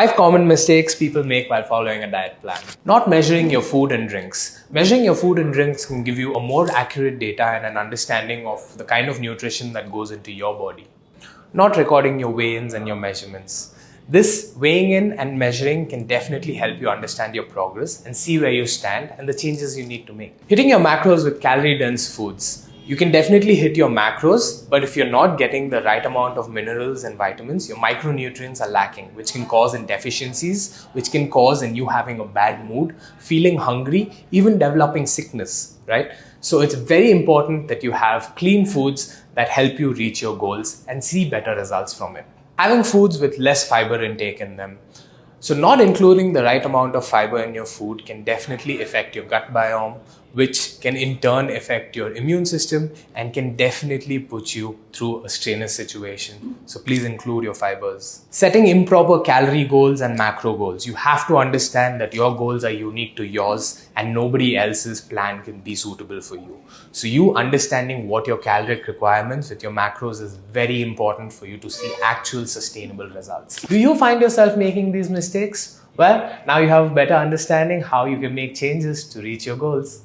5 common mistakes people make while following a diet plan. Not measuring your food and drinks. Measuring your food and drinks can give you a more accurate data and an understanding of the kind of nutrition that goes into your body. Not recording your weigh-ins and your measurements. This weighing in and measuring can definitely help you understand your progress and see where you stand and the changes you need to make. Hitting your macros with calorie-dense foods. You can definitely hit your macros, but if you're not getting the right amount of minerals and vitamins, your micronutrients are lacking, which can cause deficiencies, which can cause in you having a bad mood, feeling hungry, even developing sickness, right? So it's very important that you have clean foods that help you reach your goals and see better results from it. Having foods with less fiber intake in them. So not including the right amount of fiber in your food can definitely affect your gut biome, which can in turn affect your immune system and can definitely put you through a strenuous situation. So please include your fibers. Setting improper calorie goals and macro goals. You have to understand that your goals are unique to yours and nobody else's plan can be suitable for you. So you understanding what your caloric requirements with your macros is very important for you to see actual sustainable results. Do you find yourself making these mistakes? Well, now you have a better understanding how you can make changes to reach your goals.